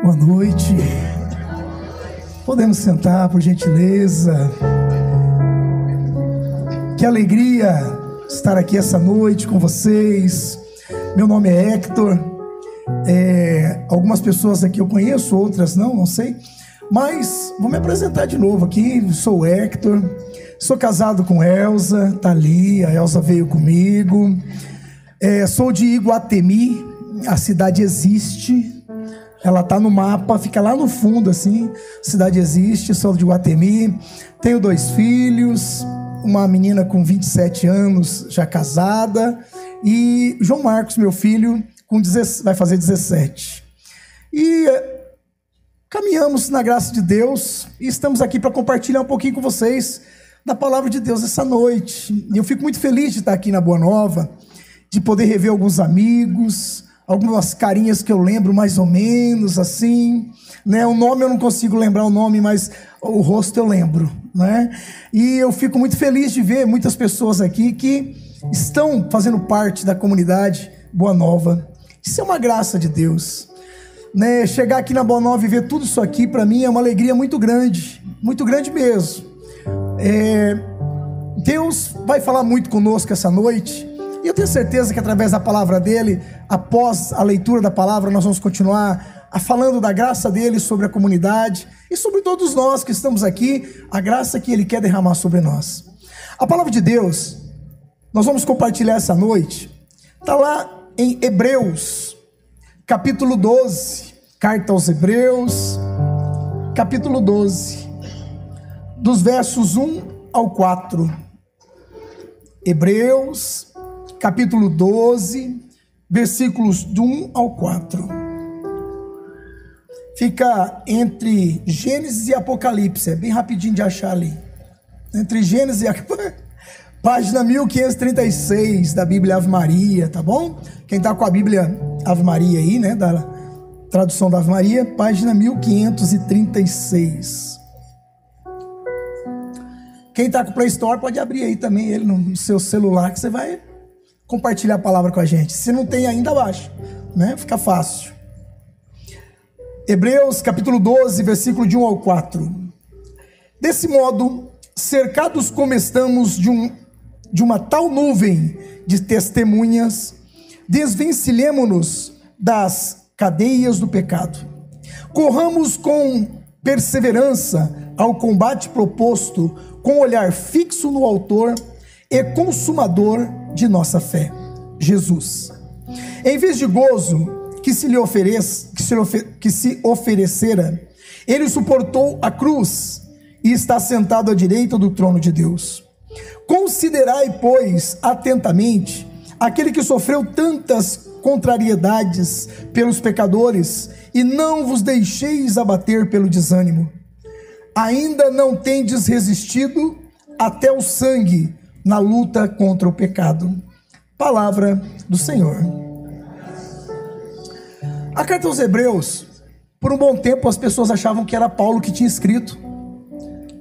Boa noite. Podemos sentar, por gentileza. Que alegria estar aqui essa noite com vocês. Meu nome é Hector. Algumas pessoas aqui eu conheço, outras não sei. Mas vou me apresentar de novo aqui. Sou o Hector. Sou casado com Elza, tá ali. A Elza veio comigo. Sou de Iguatemi. A cidade existe. Ela tá no mapa, fica lá no fundo assim. A cidade existe, sou de Iguatemi. Tenho 2 filhos, uma menina com 27 anos, já casada, e João Marcos, meu filho, vai fazer 17. E caminhamos na graça de Deus e estamos aqui para compartilhar um pouquinho com vocês da palavra de Deus essa noite. E eu fico muito feliz de estar aqui na Boa Nova, de poder rever alguns amigos, algumas carinhas que eu lembro mais ou menos, assim, né? O nome eu não consigo lembrar o nome, mas o rosto eu lembro, né? E eu fico muito feliz de ver muitas pessoas aqui que estão fazendo parte da comunidade Boa Nova. Isso é uma graça de Deus, né? Chegar aqui na Boa Nova e ver tudo isso aqui, para mim, é uma alegria muito grande mesmo. Deus vai falar muito conosco essa noite. E eu tenho certeza que através da palavra dele, após a leitura da palavra, nós vamos continuar falando da graça dele sobre a comunidade e sobre todos nós que estamos aqui, a graça que ele quer derramar sobre nós. A palavra de Deus, nós vamos compartilhar essa noite, está lá em Hebreus, capítulo 12, carta aos Hebreus, capítulo 12, dos versos 1 ao 4. Hebreus, capítulo 12, versículos do 1 ao 4. Fica entre Gênesis e Apocalipse, é bem rapidinho de achar ali. Entre Gênesis e Apocalipse, página 1536 da Bíblia Ave Maria, tá bom? Quem está com a Bíblia Ave Maria aí, né, da tradução da Ave Maria, página 1536. Quem está com o Play Store pode abrir aí também ele no seu celular, que você vai compartilhar a palavra com a gente. Se não tem ainda, baixa, né? Fica fácil. Hebreus capítulo 12, versículo de 1 ao 4. Desse modo, cercados como estamos de uma tal nuvem de testemunhas, desvencilhemo-nos das cadeias do pecado. Corramos com perseverança ao combate proposto, com olhar fixo no autor e consumador de nossa fé, Jesus. Em vez de gozo que se oferecera, ele suportou a cruz e está sentado à direita do trono de Deus. Considerai, pois, atentamente aquele que sofreu tantas contrariedades pelos pecadores, e não vos deixeis abater pelo desânimo. Ainda não tendes resistido até o sangue na luta contra o pecado. Palavra do Senhor. A carta aos Hebreus, por um bom tempo as pessoas achavam que era Paulo que tinha escrito,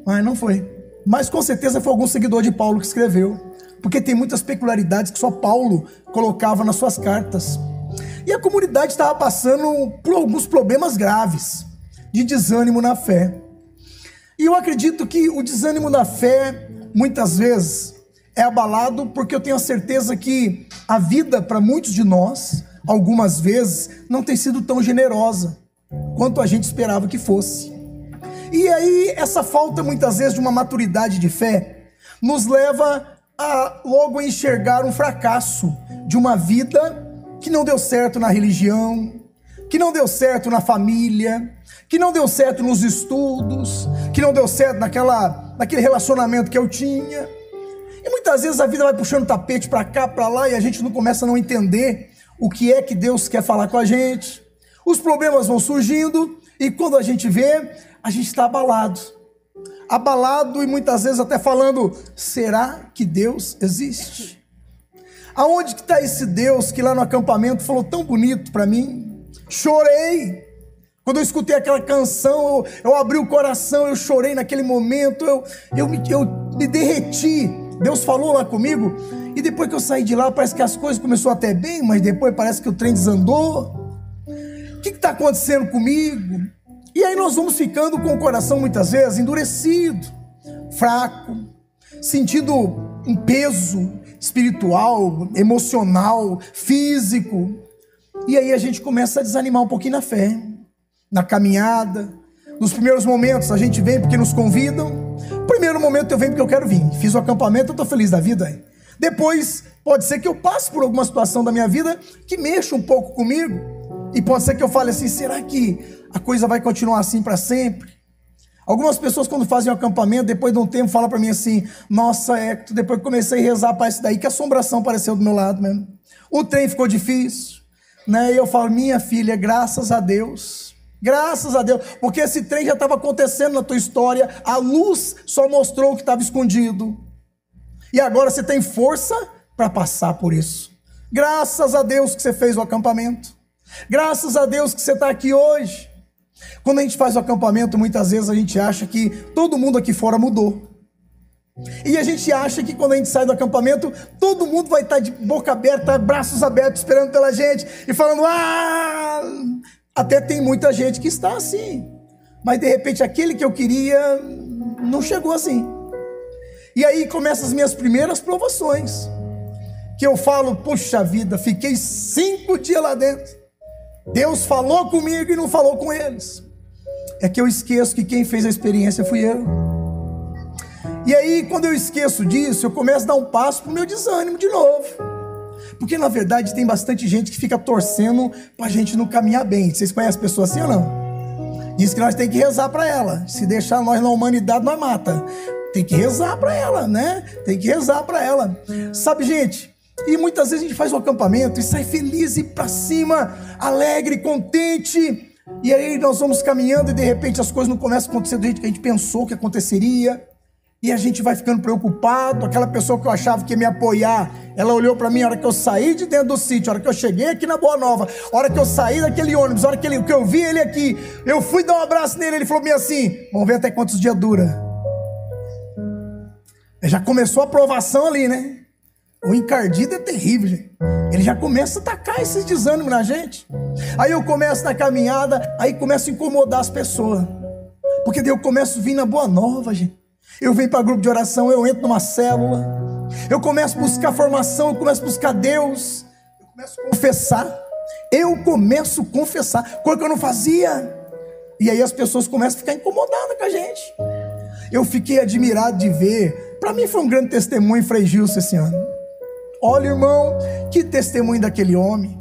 mas não foi. Mas com certeza foi algum seguidor de Paulo que escreveu, porque tem muitas peculiaridades que só Paulo colocava nas suas cartas. E a comunidade estava passando por alguns problemas graves de desânimo na fé. E eu acredito que o desânimo da fé, muitas vezes, é abalado porque eu tenho a certeza que a vida para muitos de nós, algumas vezes, não tem sido tão generosa quanto a gente esperava que fosse. E aí, essa falta, muitas vezes, de uma maturidade de fé, nos leva a logo enxergar um fracasso de uma vida que não deu certo na religião, que não deu certo na família, que não deu certo nos estudos, que não deu certo naquele relacionamento que eu tinha. E muitas vezes a vida vai puxando tapete para cá, para lá, e a gente não começa a não entender o que é que Deus quer falar com a gente. Os problemas vão surgindo, e quando a gente vê, a gente está abalado. Abalado e muitas vezes até falando, será que Deus existe? Aonde que está esse Deus que lá no acampamento falou tão bonito para mim? Chorei. Quando eu escutei aquela canção, eu abri o coração, eu chorei naquele momento, eu me derreti. Deus falou lá comigo, e depois que eu saí de lá, parece que as coisas começaram até bem, mas depois parece que o trem desandou. que está acontecendo comigo? E aí nós vamos ficando com o coração muitas vezes endurecido, fraco, sentindo um peso espiritual, emocional, físico. E aí a gente começa a desanimar um pouquinho na fé, na caminhada. Nos primeiros momentos a gente vem porque nos convidam. No primeiro momento eu venho porque eu quero vir. Fiz o acampamento, eu estou feliz da vida. Depois pode ser que eu passe por alguma situação da minha vida que mexa um pouco comigo. E pode ser que eu fale assim, será que a coisa vai continuar assim para sempre? Algumas pessoas quando fazem um acampamento, depois de um tempo, falam para mim assim, nossa, Hector, depois que comecei a rezar para isso daí, que assombração apareceu do meu lado mesmo. O trem ficou difícil, né? E eu falo, minha filha, graças a Deus, porque esse trem já estava acontecendo na tua história, a luz só mostrou o que estava escondido. E agora você tem força para passar por isso. Graças a Deus que você fez o acampamento. Graças a Deus que você está aqui hoje. Quando a gente faz o acampamento, muitas vezes a gente acha que todo mundo aqui fora mudou. E a gente acha que quando a gente sai do acampamento, todo mundo vai estar de boca aberta, braços abertos, esperando pela gente e falando, até tem muita gente que está assim. Mas de repente aquele que eu queria não chegou assim. E aí começam as minhas primeiras provações. Que eu falo, puxa vida, fiquei 5 dias lá dentro. Deus falou comigo e não falou com eles. É que eu esqueço que quem fez a experiência fui eu. E aí quando eu esqueço disso, eu começo a dar um passo para o meu desânimo de novo. Porque na verdade tem bastante gente que fica torcendo para a gente não caminhar bem. Vocês conhecem pessoas assim ou não? Diz que nós temos que rezar para ela. Se deixar nós na humanidade, nós mata. Tem que rezar para ela, né? Tem que rezar para ela. Sabe, gente? E muitas vezes a gente faz um acampamento e sai feliz e para cima, alegre, contente. E aí nós vamos caminhando e de repente as coisas não começam a acontecer do jeito que a gente pensou que aconteceria. E a gente vai ficando preocupado. Aquela pessoa que eu achava que ia me apoiar, ela olhou para mim a hora que eu saí de dentro do sítio, a hora que eu cheguei aqui na Boa Nova, a hora que eu saí daquele ônibus, a hora que eu vi ele aqui, eu fui dar um abraço nele, ele falou para mim assim, vamos ver até quantos dias dura. Já começou a provação ali, né? O encardido é terrível, gente. Ele já começa a atacar esses desânimos na gente. Aí eu começo na caminhada, aí começo a incomodar as pessoas. Porque daí eu começo a vir na Boa Nova, gente. Eu venho para grupo de oração, eu entro numa célula. Eu começo a buscar formação, eu começo a buscar Deus. Eu começo a confessar. Coisa que eu não fazia. E aí as pessoas começam a ficar incomodadas com a gente. Eu fiquei admirado de ver. Para mim foi um grande testemunho Frei Gilson esse ano. Olha, irmão, que testemunho daquele homem.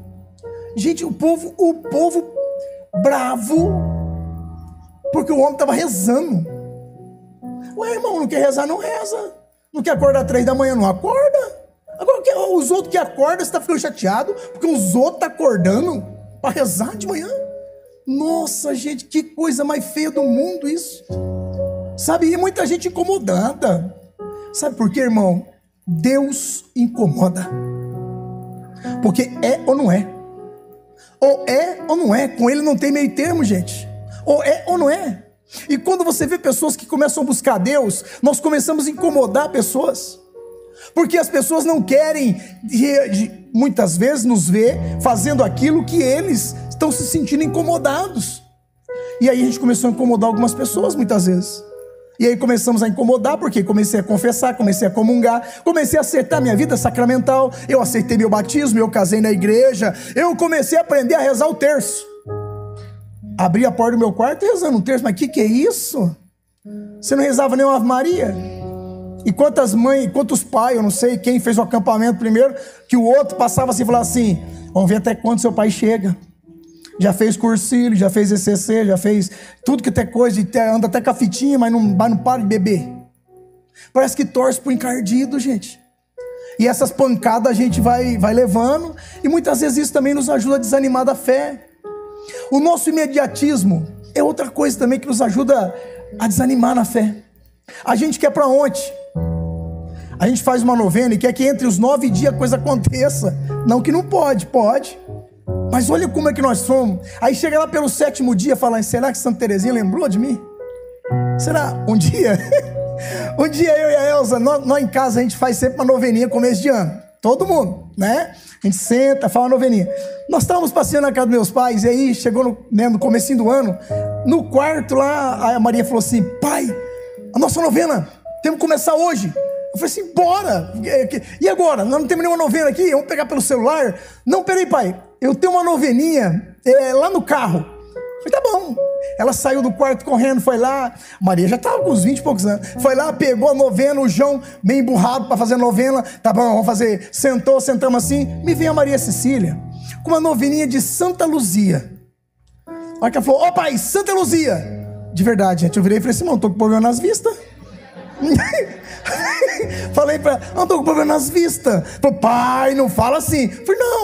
Gente, o povo bravo, porque o homem estava rezando. Ué, irmão, não quer rezar, não reza. Não quer acordar 3 da manhã, não acorda. Agora, os outros que acordam, você está ficando chateado, porque os outros estão acordando para rezar de manhã. Nossa, gente, que coisa mais feia do mundo isso. Sabe, e muita gente incomodada. Sabe por quê, irmão? Deus incomoda. Porque é ou não é. Ou é ou não é. Com ele não tem meio termo, gente. Ou é ou não é. E quando você vê pessoas que começam a buscar Deus, nós começamos a incomodar pessoas. Porque as pessoas não querem, muitas vezes, nos ver fazendo aquilo que eles estão se sentindo incomodados. E aí a gente começou a incomodar algumas pessoas, muitas vezes. E aí começamos a incomodar, porque comecei a confessar, comecei a comungar, comecei a acertar minha vida sacramental, eu acertei meu batismo, eu casei na igreja, eu comecei a aprender a rezar o terço. Abri a porta do meu quarto rezando um terço, mas que é isso? Você não rezava nem uma Ave Maria? E quantas mães, quantos pais, eu não sei quem fez o acampamento primeiro, que o outro passava assim e falava assim, vamos ver até quando seu pai chega. Já fez cursilho, já fez ECC, já fez tudo que tem coisa, anda até com a fitinha, mas não para de beber. Parece que torce pro encardido, gente. E essas pancadas a gente vai levando, e muitas vezes isso também nos ajuda a desanimar da fé. O nosso imediatismo é outra coisa também que nos ajuda a desanimar na fé. A gente quer para ontem. A gente faz uma novena e quer que entre os 9 dias a coisa aconteça. Não que não pode, pode. Mas olha como é que nós somos. Aí chega lá pelo 7º dia e fala, será que Santa Terezinha lembrou de mim? Será? Um dia? Um dia eu e a Elza, nós em casa a gente faz sempre uma noveninha começo de ano. Todo mundo. né? A gente senta, fala uma noveninha. Nós estávamos passeando na casa dos meus pais, e aí chegou no comecinho do ano, no quarto lá, a Maria falou assim: pai, a nossa novena, temos que começar hoje. Eu falei assim: bora! E agora? Nós não temos nenhuma novena aqui, vamos pegar pelo celular? Não, peraí, pai, eu tenho uma noveninha lá no carro. Eu falei: tá bom. Ela saiu do quarto correndo, foi lá. Maria já estava com uns 20 e poucos anos. Foi lá, pegou a novena, o João bem emburrado para fazer a novena. Tá bom, vamos fazer. Sentamos assim. Me veio a Maria Cecília com uma noveninha de Santa Luzia. Aí que ela falou: ó pai, Santa Luzia. De verdade, gente, eu virei e falei assim: não, tô com problema nas vistas. Falei pra ela: não, tô com problema nas vistas. Falei: pai, não fala assim. Falei: não,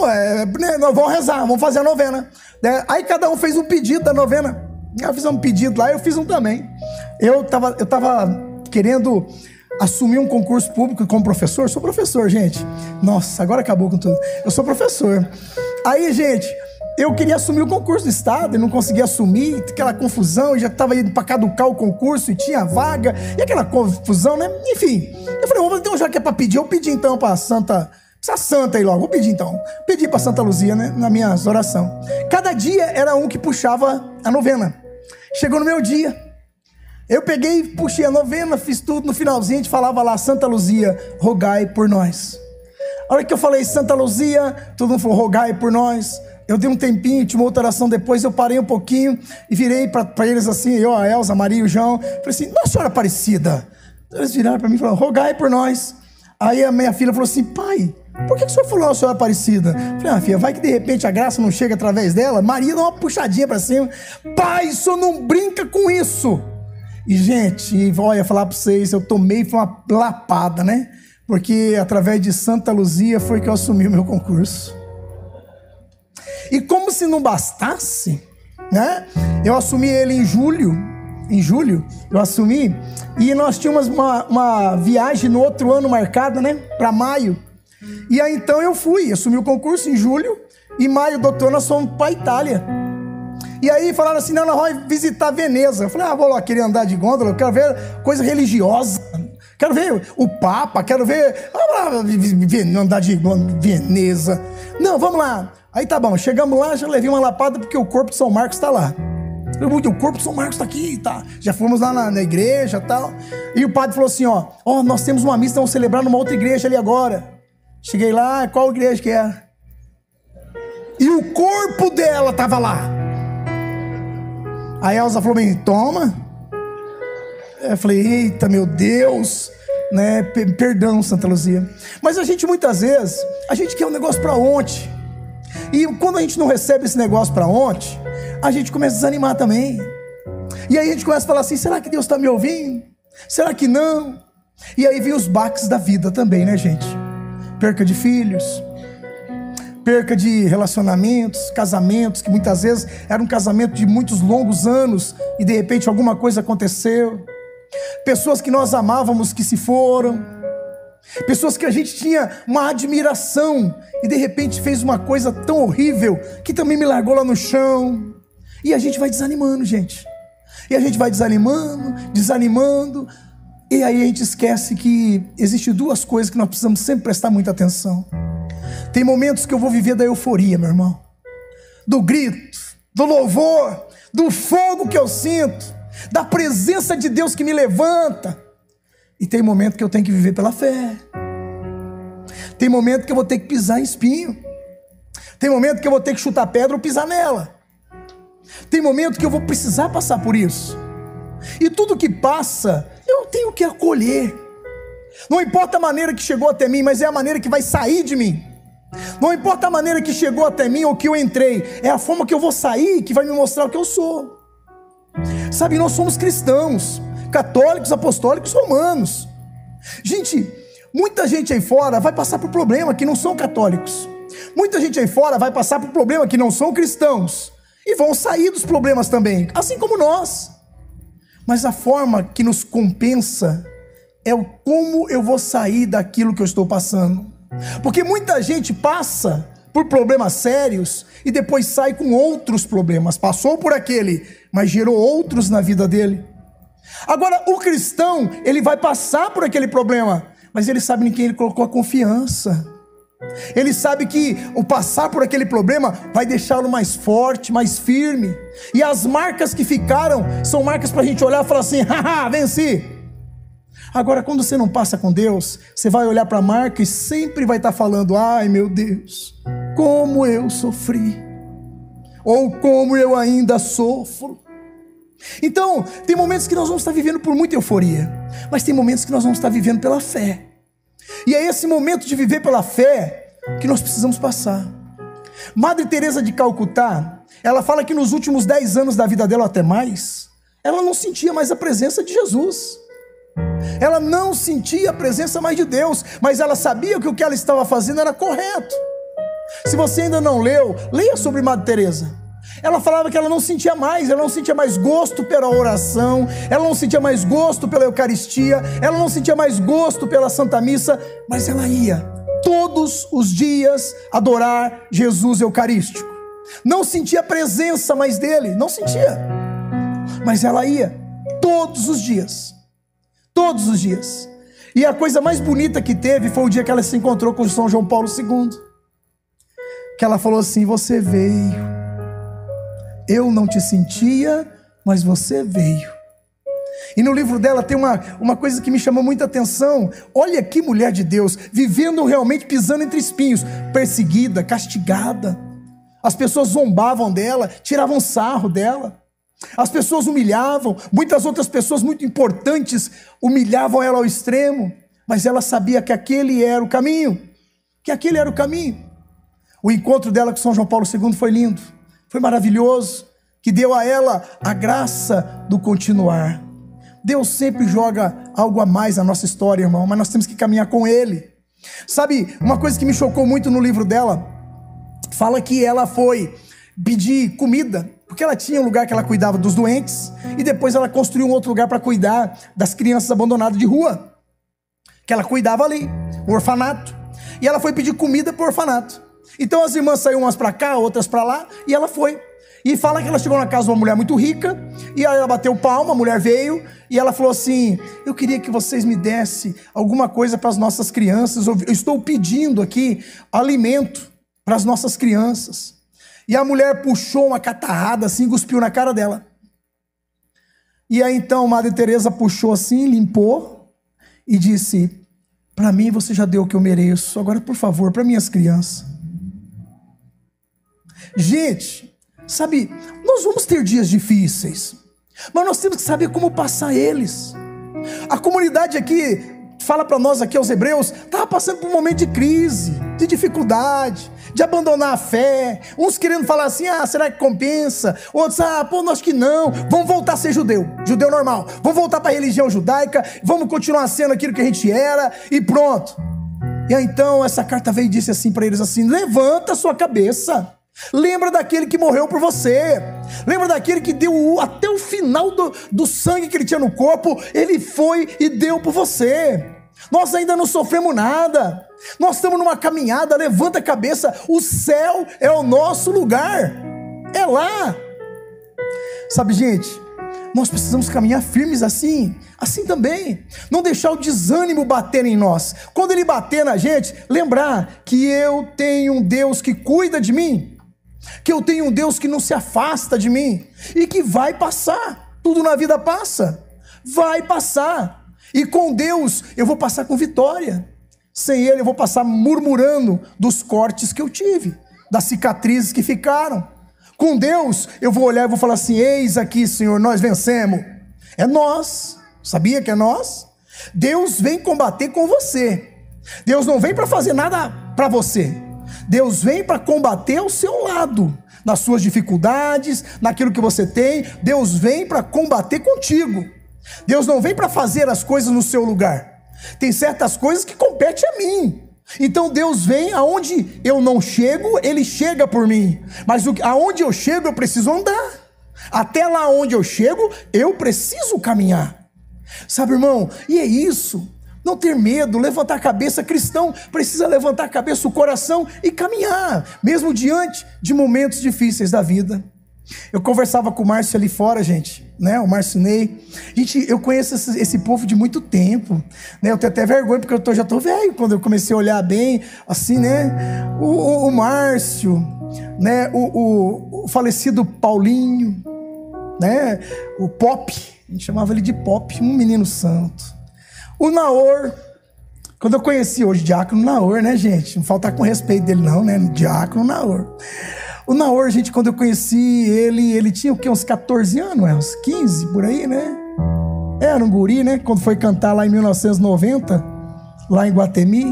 nós vamos rezar, vamos fazer a novena. Aí cada um fez um pedido da novena. Eu fiz um pedido lá, eu fiz um também. Eu tava querendo assumir um concurso público como professor. Sou professor, gente. Nossa, agora acabou com tudo. Eu sou professor. Aí, gente, eu queria assumir o concurso do estado e não conseguia assumir, aquela confusão, e já estava indo para caducar o concurso e tinha vaga, e aquela confusão, né? Enfim, eu falei: então já que é para pedir, eu pedi então para Santa aí logo, vou pedir então. Pedi para Santa Luzia, né? Na minha oração. Cada dia era um que puxava a novena. Chegou no meu dia, eu peguei, puxei a novena, fiz tudo. No finalzinho a gente falava lá: Santa Luzia, rogai por nós. A hora que eu falei Santa Luzia, todo mundo falou: rogai por nós. Eu dei um tempinho, tinha uma outra oração depois, eu parei um pouquinho e virei para eles assim, eu, a Elza, a Maria e o João. Falei assim: Nossa Senhora Aparecida. Eles viraram para mim e falaram: rogai por nós. Aí a minha filha falou assim: pai, por que o senhor falou Nossa Senhora Aparecida? Eu falei: filha, vai que de repente a graça não chega através dela. Maria dá uma puxadinha para cima. Pai, o senhor não brinca com isso. E, gente, olha, falar para vocês, eu tomei, foi uma lapada, né? Porque através de Santa Luzia foi que eu assumi o meu concurso. E como se não bastasse, né? Eu assumi ele em julho, eu assumi, e nós tínhamos uma viagem no outro ano marcada, né? Para maio. E aí então eu fui, assumi o concurso em julho, e em maio do outro ano nós fomos para a Itália. E aí falaram assim: não, nós vamos visitar Veneza. Eu falei: vou lá querer andar de gôndola, eu quero ver coisa religiosa. Quero ver o Papa, quero ver... andar de Veneza. Não, vamos lá. Aí tá bom, chegamos lá, já levei uma lapada porque o corpo de São Marcos está lá. O corpo de São Marcos está aqui, tá? Já fomos lá na igreja e tal. E o padre falou assim: ó, nós temos uma missa, vamos celebrar numa outra igreja ali agora. Cheguei lá, qual igreja que é? E o corpo dela estava lá. Aí a Elza falou: bem, toma. Eu falei: eita, meu Deus, né? Perdão, Santa Luzia. Mas a gente muitas vezes, a gente quer um negócio para ontem. E quando a gente não recebe esse negócio para ontem, a gente começa a desanimar também. E aí a gente começa a falar assim: será que Deus está me ouvindo? Será que não? E aí vem os baques da vida também, né, gente? Perca de filhos, perca de relacionamentos, casamentos, que muitas vezes era um casamento de muitos longos anos e de repente alguma coisa aconteceu. Pessoas que nós amávamos que se foram, pessoas que a gente tinha uma admiração e de repente fez uma coisa tão horrível que também me largou lá no chão. E a gente vai desanimando, gente. E a gente vai desanimando, e aí a gente esquece que existem duas coisas que nós precisamos sempre prestar muita atenção. Tem momentos que eu vou viver da euforia, meu irmão, do grito, do louvor, do fogo que eu sinto, da presença de Deus que me levanta. E tem momento que eu tenho que viver pela fé. Tem momento que eu vou ter que pisar em espinho. Tem momento que eu vou ter que chutar pedra ou pisar nela. Tem momento que eu vou precisar passar por isso. E tudo que passa, eu tenho que acolher. Não importa a maneira que chegou até mim, mas é a maneira que vai sair de mim. Não importa a maneira que chegou até mim ou que eu entrei, é a forma que eu vou sair que vai me mostrar o que eu sou. Sabe, nós somos cristãos, católicos, apostólicos, romanos. Gente, muita gente aí fora vai passar por problema que não são católicos. Muita gente aí fora vai passar por problema que não são cristãos. E vão sair dos problemas também, assim como nós. Mas a forma que nos compensa é o como eu vou sair daquilo que eu estou passando. Porque muita gente passa por problemas sérios e depois sai com outros problemas. Passou por aquele, mas gerou outros na vida dele. Agora, o cristão, ele vai passar por aquele problema, mas ele sabe em quem ele colocou a confiança. Ele sabe que o passar por aquele problema vai deixá-lo mais forte, mais firme. E as marcas que ficaram são marcas para a gente olhar e falar assim: haha, venci. Agora, quando você não passa com Deus, você vai olhar para a marca e sempre vai estar falando: ai meu Deus, como eu sofri, ou como eu ainda sofro. Então, tem momentos que nós vamos estar vivendo por muita euforia, mas tem momentos que nós vamos estar vivendo pela fé. E é esse momento de viver pela fé que nós precisamos passar. Madre Teresa de Calcutá, ela fala que nos últimos 10 anos da vida dela, até mais, ela não sentia mais a presença de Jesus. Ela não sentia a presença mais de Deus, mas ela sabia que o que ela estava fazendo era correto. Se você ainda não leu, leia sobre Madre Teresa. Ela falava que ela não sentia mais gosto pela oração, ela não sentia mais gosto pela Eucaristia, ela não sentia mais gosto pela Santa Missa, mas ela ia todos os dias adorar Jesus Eucarístico. Não sentia a presença mais dele, não sentia, mas ela ia todos os dias. Todos os dias. E a coisa mais bonita que teve foi o dia que ela se encontrou com São João Paulo II. Que ela falou assim: você veio. Eu não te sentia, mas você veio. E no livro dela tem uma coisa que me chamou muita atenção. Olha que mulher de Deus, vivendo realmente pisando entre espinhos, perseguida, castigada. As pessoas zombavam dela, tiravam sarro dela. As pessoas humilhavam, muitas outras pessoas muito importantes humilhavam ela ao extremo, mas ela sabia que aquele era o caminho, O encontro dela com São João Paulo II foi lindo, foi maravilhoso, que deu a ela a graça do continuar. Deus sempre joga algo a mais na nossa história, irmão, mas nós temos que caminhar com Ele. Sabe, uma coisa que me chocou muito no livro dela, fala que ela foi pedir comida, porque ela tinha um lugar que ela cuidava dos doentes, e depois ela construiu um outro lugar para cuidar das crianças abandonadas de rua, que ela cuidava ali, o orfanato, e ela foi pedir comida para o orfanato. Então as irmãs saíram umas para cá, outras para lá, e ela foi. E fala que ela chegou na casa de uma mulher muito rica, e aí ela bateu palma, a mulher veio, e ela falou assim: eu queria que vocês me dessem alguma coisa para as nossas crianças, eu estou pedindo aqui alimento para as nossas crianças. E a mulher puxou uma catarrada assim, cuspiu na cara dela. E aí então Madre Teresa puxou assim, limpou e disse: para mim você já deu o que eu mereço, agora por favor, para minhas crianças. Gente, sabe, nós vamos ter dias difíceis, mas nós temos que saber como passar eles. A comunidade aqui, fala para nós aqui aos Hebreus, estava passando por um momento de crise, de dificuldade, de abandonar a fé, uns querendo falar assim: será que compensa? Outros: acho que não, vamos voltar a ser judeu normal, vamos voltar para a religião judaica, vamos continuar sendo aquilo que a gente era, e pronto. E aí então essa carta veio e disse assim para eles assim: levanta a sua cabeça, lembra daquele que morreu por você, lembra daquele que deu até o final do sangue que ele tinha no corpo, ele foi e deu por você. Nós ainda não sofremos nada, nós estamos numa caminhada, levanta a cabeça, o céu é o nosso lugar, é lá. Sabe, gente, nós precisamos caminhar firmes assim também, não deixar o desânimo bater em nós. Quando ele bater na gente, lembrar que eu tenho um Deus que cuida de mim, que eu tenho um Deus que não se afasta de mim, e que vai passar, tudo na vida passa, vai passar. E com Deus eu vou passar com vitória. Sem Ele eu vou passar murmurando dos cortes que eu tive, das cicatrizes que ficaram. Com Deus eu vou olhar e vou falar assim: eis aqui, Senhor, nós vencemos. É nós, sabia que é nós? Deus vem combater com você. Deus não vem para fazer nada para você. Deus vem para combater ao seu lado, nas suas dificuldades, naquilo que você tem. Deus vem para combater contigo. Deus não vem para fazer as coisas no seu lugar. Tem certas coisas que competem a mim. Então Deus vem aonde eu não chego, Ele chega por mim. Mas aonde eu chego eu preciso andar. Até lá onde eu chego eu preciso caminhar. Sabe, irmão, e é isso. Não ter medo, levantar a cabeça. Cristão precisa levantar a cabeça, o coração e caminhar, mesmo diante de momentos difíceis da vida. Eu conversava com o Márcio ali fora, gente, né? O Márcio Ney. Gente, eu conheço esse povo de muito tempo, né? Eu tenho até vergonha, porque eu já tô velho, quando eu comecei a olhar bem, assim, né? O Márcio, né? O falecido Paulinho, né? O Pop, a gente chamava ele de Pop, um menino santo. O Naor, quando eu conheci hoje, Diácono Naor, né, gente? Não falta com respeito dele não, né? Diácono Naor. O Naor, gente, quando eu conheci ele tinha o quê? Uns 14 anos, uns 15, por aí, né? Era um guri, né? Quando foi cantar lá em 1990, lá em Guatemi.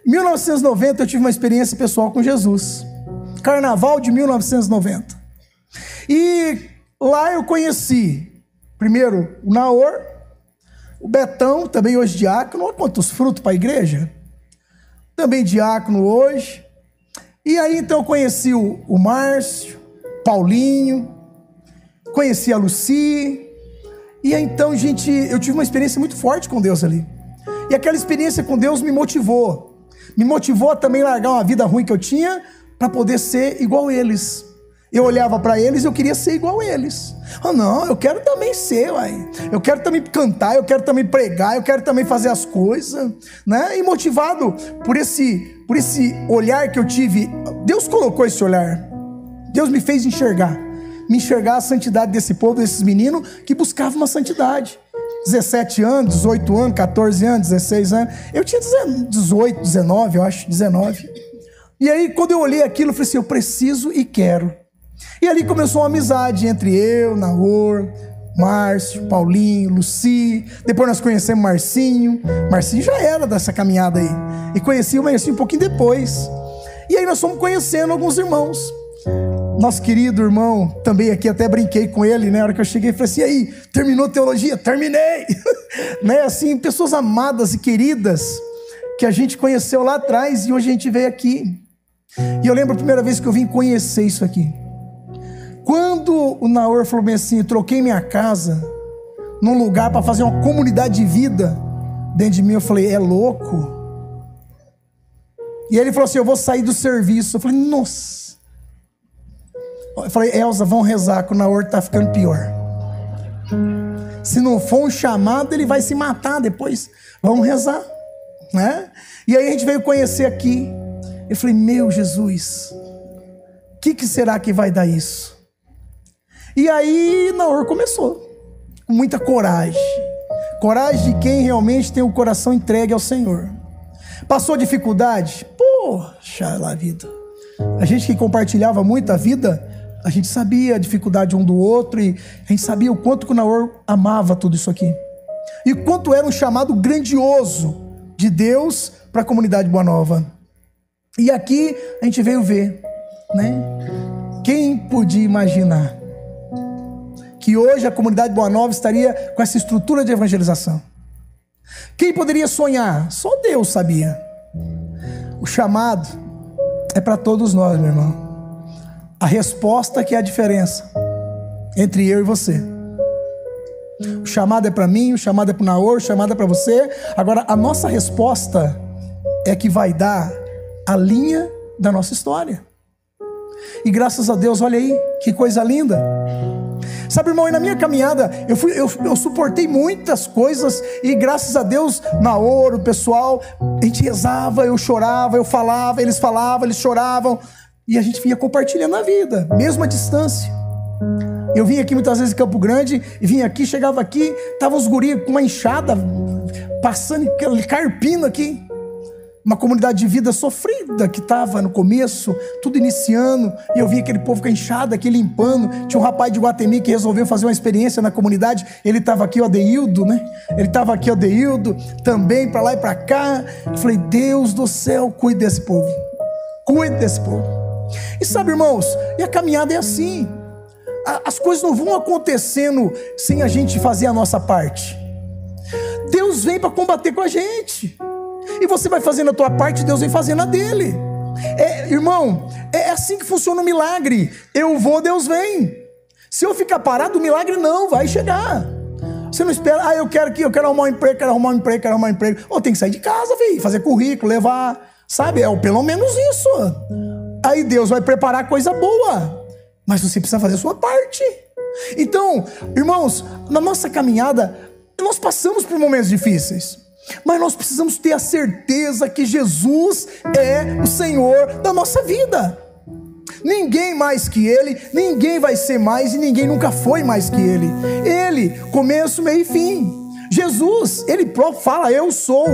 Em 1990 eu tive uma experiência pessoal com Jesus. Carnaval de 1990. E lá eu conheci, primeiro, o Naor, o Betão, também hoje diácono. Olha quantos frutos para a igreja. Também diácono hoje. E aí, então, eu conheci o Márcio, Paulinho, conheci a Lucy. E aí, então, gente, eu tive uma experiência muito forte com Deus ali. E aquela experiência com Deus me motivou. Me motivou a também largar uma vida ruim que eu tinha para poder ser igual a eles. Eu olhava para eles e eu queria ser igual a eles. Ah, não, eu quero também ser, uai. Eu quero também cantar, eu quero também pregar, eu quero também fazer as coisas, né? E motivado por esse olhar que eu tive, Deus colocou esse olhar. Deus me fez me enxergar a santidade desse povo, desses meninos que buscavam uma santidade. 17 anos, 18 anos, 14 anos, 16 anos. Eu tinha 18, 19, eu acho, 19. E aí, quando eu olhei aquilo, eu falei assim, eu preciso e quero. E ali começou uma amizade entre eu, Naor, Márcio, Paulinho, Lucy. Depois nós conhecemos Marcinho. Marcinho já era dessa caminhada aí. E conheci o Marcinho um pouquinho depois. E aí nós fomos conhecendo alguns irmãos. Nosso querido irmão, também aqui até brinquei com ele, né? Na hora que eu cheguei, falei assim, e aí, terminou teologia? Terminei! Né? Assim, pessoas amadas e queridas que a gente conheceu lá atrás e hoje a gente veio aqui. E eu lembro a primeira vez que eu vim conhecer isso aqui. Quando o Naor falou bem assim, eu troquei minha casa num lugar para fazer uma comunidade de vida dentro de mim, eu falei, é louco? E ele falou assim, eu vou sair do serviço. Eu falei, nossa. Eu falei, Elza, vão rezar que o Naor tá ficando pior. Se não for um chamado, ele vai se matar depois. Vamos rezar, né? E aí a gente veio conhecer aqui. Eu falei, meu Jesus, o que será que vai dar isso? E aí Naor começou, com muita coragem. Coragem de quem realmente tem o coração entregue ao Senhor. Passou dificuldade? Poxa lá, vida. A gente que compartilhava muito a vida, a gente sabia a dificuldade um do outro e a gente sabia o quanto que o Naor amava tudo isso aqui. E o quanto era um chamado grandioso de Deus para a comunidade Boa Nova. E aqui a gente veio ver, né? Quem podia imaginar que hoje a comunidade Boa Nova estaria com essa estrutura de evangelização? Quem poderia sonhar? Só Deus sabia. O chamado é para todos nós, meu irmão. A resposta que é a diferença entre eu e você. O chamado é para mim, o chamado é para o Naor, o chamado é para você. Agora, a nossa resposta é que vai dar a linha da nossa história. E graças a Deus, olha aí, que coisa linda. Sabe, irmão, e na minha caminhada, eu suportei muitas coisas, e graças a Deus, Naor, o pessoal, a gente rezava, eu chorava, eu falava, eles falavam, eles choravam, e a gente vinha compartilhando a vida, mesmo à distância. Eu vinha aqui muitas vezes em Campo Grande, e vinha aqui, chegava aqui, tava os guris com uma enxada, passando, carpindo aqui. Uma comunidade de vida sofrida que estava no começo, tudo iniciando, e eu vi aquele povo com a enxada aqui limpando. Tinha um rapaz de Guatemi que resolveu fazer uma experiência na comunidade. Ele estava aqui, o Adeildo, né? Ele estava aqui, o Adeildo, também para lá e para cá. Eu falei, Deus do céu, cuide desse povo. Cuide desse povo. E sabe, irmãos, e a caminhada é assim. As coisas não vão acontecendo sem a gente fazer a nossa parte. Deus vem para combater com a gente. E você vai fazendo a tua parte, Deus vem fazendo a dele. Irmão, é assim que funciona o milagre. Eu vou, Deus vem. Se eu ficar parado, o milagre não vai chegar. Você não espera, eu quero arrumar um emprego, quero arrumar um emprego. Tem que sair de casa, filho, fazer currículo, levar, sabe? Pelo menos isso. Aí Deus vai preparar coisa boa. mas você precisa fazer a sua parte. Então, irmãos, na nossa caminhada, nós passamos por momentos difíceis, mas nós precisamos ter a certeza que Jesus é o Senhor da nossa vida. Ninguém mais que Ele, ninguém vai ser mais e ninguém nunca foi mais que Ele. Ele, começo, meio e fim. Jesus, Ele próprio fala, eu sou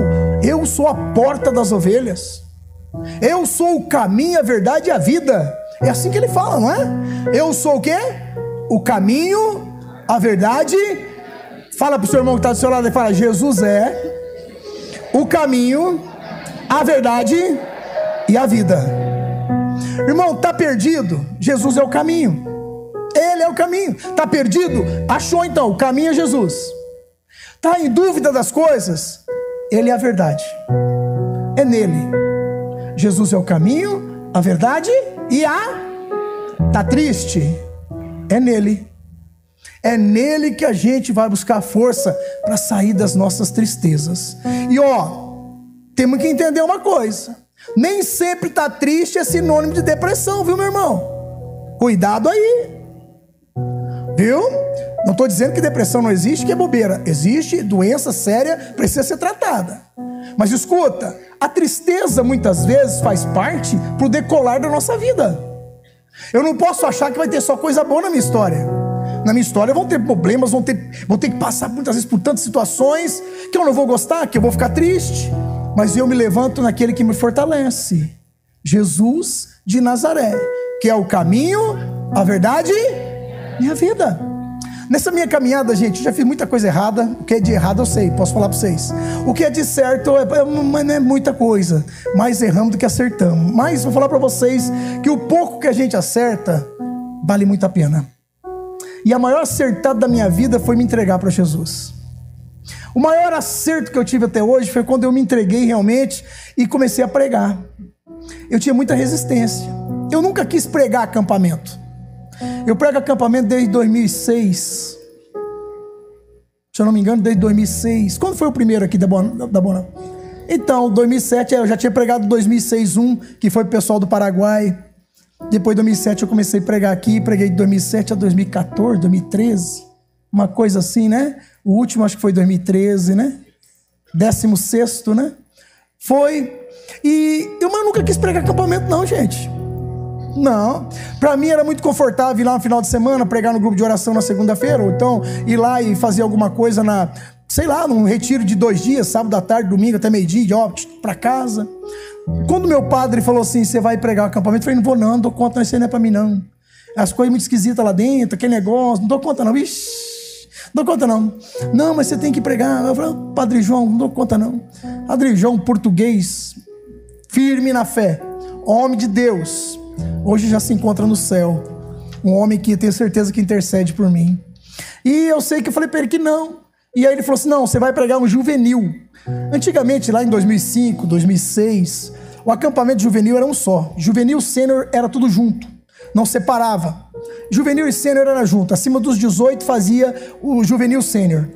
a porta das ovelhas. Eu sou o caminho, a verdade e a vida. É assim que Ele fala, não é? Eu sou o quê? O caminho, a verdade. Fala para o seu irmão que está do seu lado e fala, Jesus é o caminho, a verdade e a vida. Irmão, está perdido? Jesus é o caminho. Ele é o caminho. Está perdido? Achou então, o caminho é Jesus. Está em dúvida das coisas? Ele é a verdade. É nele. Jesus é o caminho, a verdade e Está triste? É nele. É nele que a gente vai buscar força para sair das nossas tristezas. E temos que entender uma coisa. Nem sempre estar triste é sinônimo de depressão, viu, meu irmão? Cuidado aí. Viu? Não estou dizendo que depressão não existe, que é bobeira. Existe, doença séria, precisa ser tratada. Mas escuta, a tristeza muitas vezes faz parte para o decolar da nossa vida. Eu não posso achar que vai ter só coisa boa na minha história. Na minha história vão ter problemas, vão ter que passar muitas vezes por tantas situações que eu não vou gostar, que eu vou ficar triste. Mas eu me levanto naquele que me fortalece, Jesus de Nazaré, que é o caminho, a verdade e a vida. Nessa minha caminhada, gente, eu já fiz muita coisa errada. O que é de errado eu sei, posso falar para vocês. O que é de certo não é muita coisa. Mais erramos do que acertamos. Mas vou falar para vocês que o pouco que a gente acerta vale muito a pena. E a maior acertada da minha vida foi me entregar para Jesus. O maior acerto que eu tive até hoje foi quando eu me entreguei realmente e comecei a pregar. Eu tinha muita resistência. Eu nunca quis pregar acampamento. Eu prego acampamento desde 2006. Se eu não me engano, desde 2006. Quando foi o primeiro aqui da Bona? Então, 2007, eu já tinha pregado 2006 que foi pro pessoal do Paraguai. Depois de 2007 eu comecei a pregar aqui. Preguei de 2007 a 2014, 2013. Uma coisa assim, né? O último acho que foi 2013, né? 16º, né? Foi. E eu nunca quis pregar acampamento não, gente. Não. Pra mim era muito confortável ir lá no final de semana, pregar no grupo de oração na segunda-feira, ou então ir lá e fazer alguma coisa num retiro de 2 dias, sábado à tarde, domingo até meio-dia, pra casa. Quando meu padre falou assim, você vai pregar o acampamento, eu falei, não vou não dou conta, isso aí não é pra mim não. As coisas muito esquisitas lá dentro, aquele negócio, não dou conta não, ixi. Não dou conta não. Não, mas você tem que pregar. Eu falei, Padre João, não dou conta não. Padre João, português, firme na fé, homem de Deus, hoje já se encontra no céu. Um homem que tenho certeza que intercede por mim. E eu sei que eu falei para ele que não. E aí ele falou assim, não, você vai pregar um juvenil. Antigamente, lá em 2005, 2006, o acampamento juvenil era um só. Juvenil e sênior era tudo junto. Não separava. Juvenil e sênior era junto. Acima dos 18 fazia o juvenil sênior.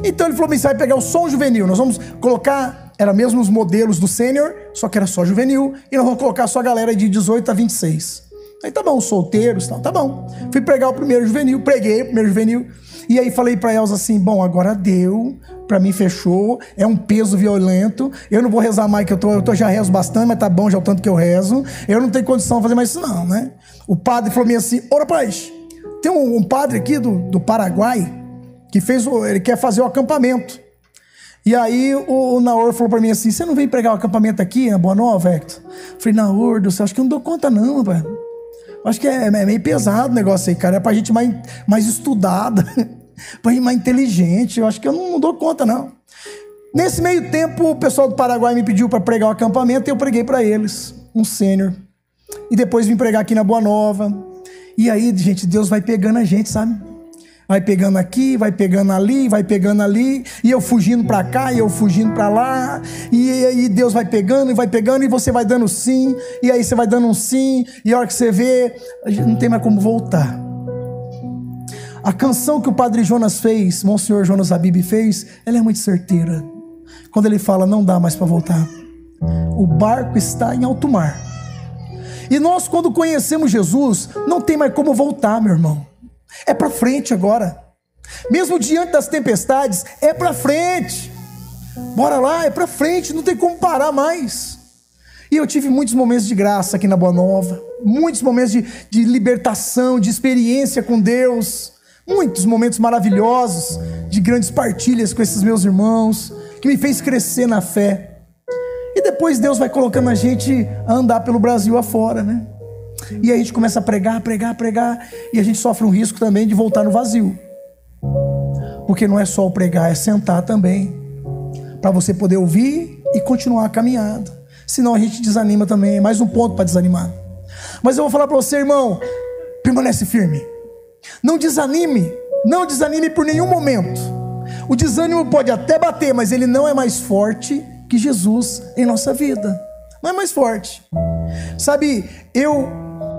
Então ele falou, você vai pegar só um juvenil. Nós vamos colocar, era mesmo os modelos do sênior, só que era só juvenil. E nós vamos colocar só a galera de 18 a 26. Aí tá bom, solteiros, tá bom. Fui pregar o primeiro juvenil, preguei o primeiro juvenil. E aí falei pra Elza assim, bom, agora deu, pra mim fechou, é um peso violento, eu não vou rezar mais que eu já rezo bastante, mas tá bom já o tanto que eu rezo, eu não tenho condição de fazer mais isso não, né? O padre falou assim, ô rapaz, tem um padre aqui do Paraguai, que ele quer fazer o acampamento. E aí o Naor falou pra mim assim, você não vem pregar o acampamento aqui na Boa Nova, Hector? Eu falei, Naor do céu, acho que eu não dou conta não, rapaz. Acho que é meio pesado o negócio aí, cara. É pra gente mais estudada, pra gente mais inteligente. Eu acho que eu não dou conta, não. Nesse meio tempo, o pessoal do Paraguai me pediu para pregar o acampamento e eu preguei para eles, um sênior. E depois vim pregar aqui na Boa Nova. E aí, gente, Deus vai pegando a gente, sabe? Vai pegando aqui, vai pegando ali, vai pegando ali, e eu fugindo para cá, e eu fugindo para lá, e aí Deus vai pegando, e você vai dando sim, e aí você vai dando um sim, e a hora que você vê, não tem mais como voltar. A canção que o Padre Jonas fez, Monsenhor Jonas Habib fez, ela é muito certeira. Quando ele fala, não dá mais para voltar. O barco está em alto mar. E nós, quando conhecemos Jesus, não tem mais como voltar, meu irmão. É para frente agora. Mesmo diante das tempestades, é para frente. Bora lá, é para frente, não tem como parar mais. E eu tive muitos momentos de graça aqui na Boa Nova, muitos momentos de libertação, de experiência com Deus, muitos momentos maravilhosos, de grandes partilhas com esses meus irmãos, que me fez crescer na fé. E depois Deus vai colocando a gente a andar pelo Brasil afora, né? E aí a gente começa a pregar, e a gente sofre um risco também de voltar no vazio. Porque não é só o pregar, é sentar também, para você poder ouvir e continuar a caminhada. Senão a gente desanima também, é mais um ponto para desanimar. Mas eu vou falar para você, irmão, permanece firme. Não desanime por nenhum momento. O desânimo pode até bater, mas ele não é mais forte que Jesus em nossa vida. Não é mais forte. Sabe,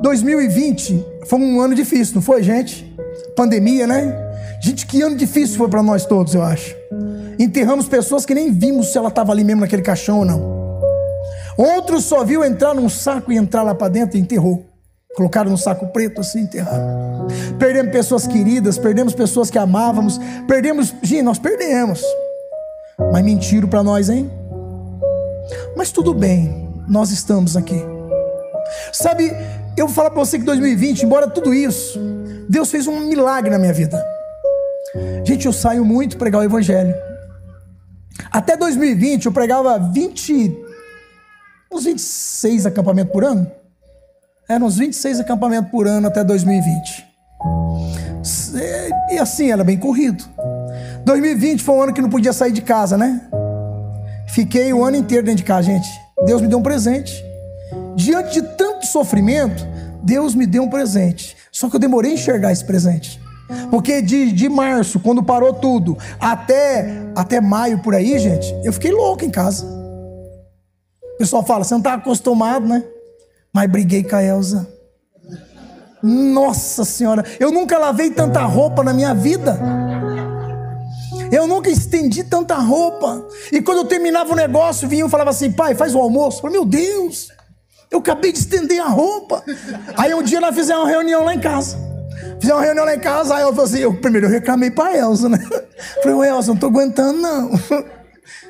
2020 foi um ano difícil, não foi, gente? Pandemia, né? Gente, que ano difícil foi para nós todos, eu acho. Enterramos pessoas que nem vimos se ela estava ali mesmo naquele caixão ou não. Outros só viu entrar num saco e entrar lá para dentro e enterrou. Colocaram no saco preto assim e enterraram. Perdemos pessoas queridas, perdemos pessoas que amávamos, gente, nós perdemos. Mas mentiram para nós, hein? Mas tudo bem, nós estamos aqui. Sabe, eu vou falar para você que 2020, embora tudo isso, Deus fez um milagre na minha vida. Gente, eu saio muito pregar o evangelho. Até 2020 eu pregava uns 26 acampamentos por ano. Eram uns 26 acampamentos por ano até 2020. E assim, era bem corrido. 2020 foi um ano que não podia sair de casa, né? Fiquei o ano inteiro dentro de casa, gente. Deus me deu um presente. Diante de tanto sofrimento, Deus me deu um presente. Só que eu demorei a enxergar esse presente. Porque de março, quando parou tudo, até maio por aí, gente, eu fiquei louco em casa. O pessoal fala, você não está acostumado, né? Mas briguei com a Elza. Nossa Senhora, eu nunca lavei tanta roupa na minha vida. Eu nunca estendi tanta roupa. E quando eu terminava o negócio, vinha e falava assim, pai, faz o almoço. Eu falei, meu Deus, eu acabei de estender a roupa. Aí um dia nós fizemos uma reunião lá em casa. Aí ela falou assim, primeiro eu reclamei pra Elza, né? Falei, Elza, não tô aguentando não.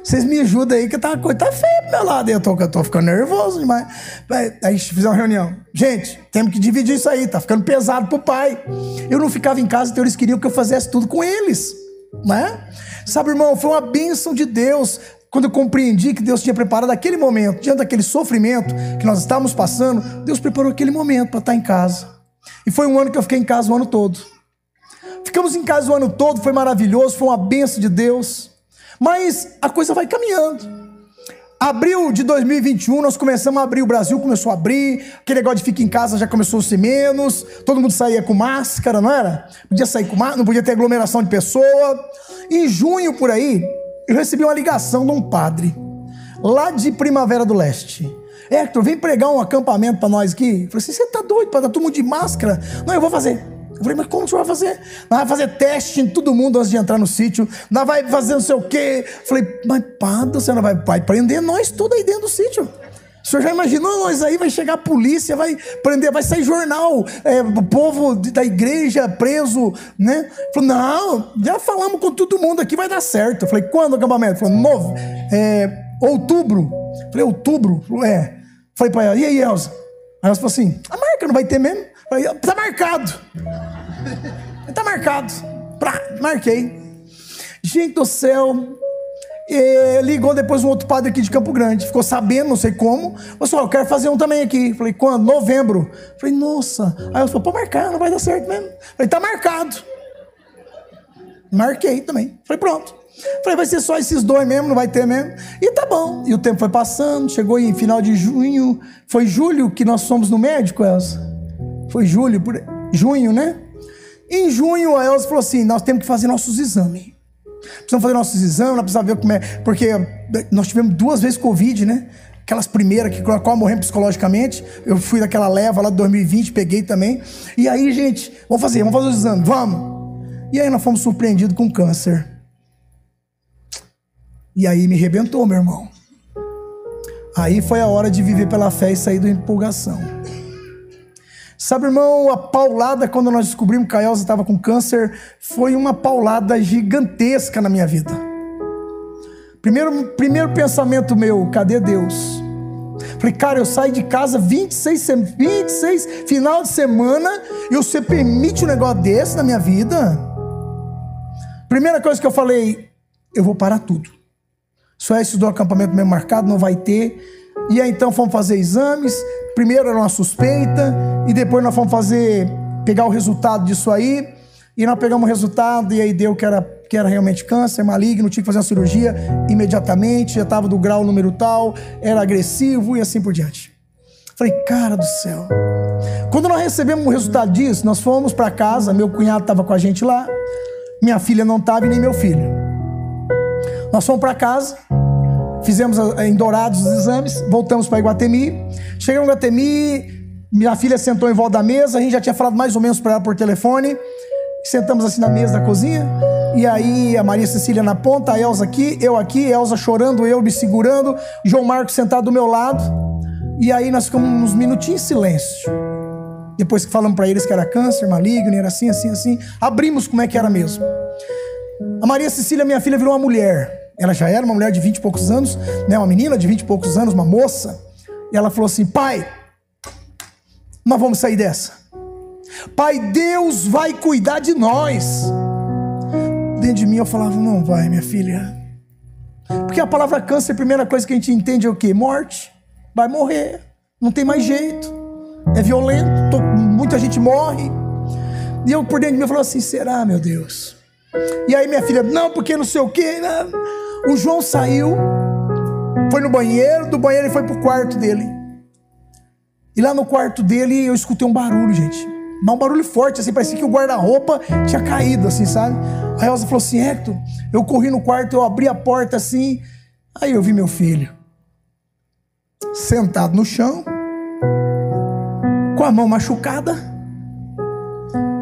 Vocês me ajudam aí, que a coisa tá feia pro meu lado. Eu tô ficando nervoso demais. Aí fizemos uma reunião. Gente, temos que dividir isso aí, tá ficando pesado pro pai. Eu não ficava em casa, então eles queriam que eu fizesse tudo com eles, né? Sabe, irmão, foi uma bênção de Deus. Quando eu compreendi que Deus tinha preparado aquele momento, diante daquele sofrimento que nós estávamos passando, Deus preparou aquele momento para estar em casa. E foi um ano que eu fiquei em casa o ano todo. Ficamos em casa o ano todo, foi maravilhoso, foi uma bênção de Deus. Mas a coisa vai caminhando. Abril de 2021, nós começamos a abrir, o Brasil começou a abrir, aquele negócio de ficar em casa já começou a ser menos, todo mundo saía com máscara, não era? Podia sair com máscara, não podia ter aglomeração de pessoa. Em junho, por aí, eu recebi uma ligação de um padre, lá de Primavera do Leste. Hector, vem pregar um acampamento para nós aqui. Eu falei assim, você tá doido para dar todo mundo de máscara? Não, eu vou fazer. Eu falei, mas como o senhor vai fazer? Nós vamos fazer teste em todo mundo antes de entrar no sítio. Nós vamos fazer não sei o quê. Eu falei, mas padre, você não vai prender nós tudo aí dentro do sítio. O senhor já imaginou nós aí? Vai chegar a polícia, vai prender, vai sair jornal, o povo da igreja preso, né? Eu falei, não, já falamos com todo mundo aqui, vai dar certo. Eu falei, quando o acampamento? Ele falou, outubro. Eu falei, outubro? Falei pra ela, e aí, Elza? Aí ela falou assim, a marca não vai ter mesmo? Eu falei, tá marcado. Tá marcado. Marquei. Gente do céu. Ligou depois um outro padre aqui de Campo Grande. Ficou sabendo, não sei como. Falei, eu quero fazer um também aqui. Falei, quando? Novembro. Falei, nossa. Aí ela falou, pô, marcar, não vai dar certo mesmo. Falei, tá marcado. Marquei também. Falei, pronto. Falei, vai ser só esses dois mesmo, não vai ter mesmo. E tá bom. E o tempo foi passando, chegou em final de junho. Foi julho que nós fomos no médico, Elza? Foi junho, né? Em junho, a Elza falou assim, nós temos que fazer nossos exames. Precisamos fazer nossos exames, nós precisamos ver como é. Porque nós tivemos 2 vezes Covid, né? Aquelas primeiras que quase morremos psicologicamente. Eu fui daquela leva lá de 2020, peguei também. E aí, gente, vamos fazer os exames, vamos. E aí nós fomos surpreendidos com câncer. E aí me arrebentou, meu irmão. Aí foi a hora de viver pela fé e sair da empolgação. Sabe, irmão, a paulada quando nós descobrimos que a Elza estava com câncer foi uma paulada gigantesca na minha vida. Primeiro pensamento meu, cadê Deus? Falei, cara, eu saio de casa 26 final de semana e você permite um negócio desse na minha vida? Primeira coisa que eu falei, eu vou parar tudo. Só esse do acampamento mesmo marcado, não vai ter. E aí então fomos fazer exames. Primeiro era uma suspeita e depois nós fomos pegar o resultado disso aí. E nós pegamos o resultado e aí deu que era realmente câncer maligno, tinha que fazer uma cirurgia imediatamente, já estava do grau número tal, era agressivo e assim por diante. Falei, cara do céu. Quando nós recebemos o resultado disso, nós fomos para casa, meu cunhado estava com a gente lá, minha filha não estava e nem meu filho. Nós fomos para casa, fizemos em Dourados os exames, voltamos para Iguatemi. Chegamos em Iguatemi, minha filha sentou em volta da mesa, a gente já tinha falado mais ou menos para ela por telefone. Sentamos assim na mesa da cozinha, e aí a Maria Cecília na ponta, a Elza aqui, Elza chorando, eu me segurando, João Marcos sentado do meu lado, e aí nós ficamos uns minutinhos em silêncio. Depois que falamos para eles que era câncer maligno, era assim, abrimos como é que era mesmo. A Maria Cecília, minha filha, virou uma mulher. Ela já era uma mulher de 20 e poucos anos, né, uma menina de 20 e poucos anos, uma moça, e ela falou assim, pai, nós vamos sair dessa. Pai, Deus vai cuidar de nós. Dentro de mim eu falava, não vai, minha filha. Porque a palavra câncer, a primeira coisa que a gente entende é o quê? Morte. Vai morrer. Não tem mais jeito. É violento. Muita gente morre. E eu por dentro de mim eu falava assim, será, meu Deus? E aí minha filha, não, porque não sei o quê. Não. O João saiu, foi no banheiro, do banheiro ele foi pro quarto dele. E lá no quarto dele eu escutei um barulho, gente. Mas um barulho forte, assim, parecia que o guarda-roupa tinha caído, assim, sabe? Aí a Elza falou assim, Hector, eu corri no quarto, eu abri a porta, assim, aí eu vi meu filho sentado no chão, com a mão machucada.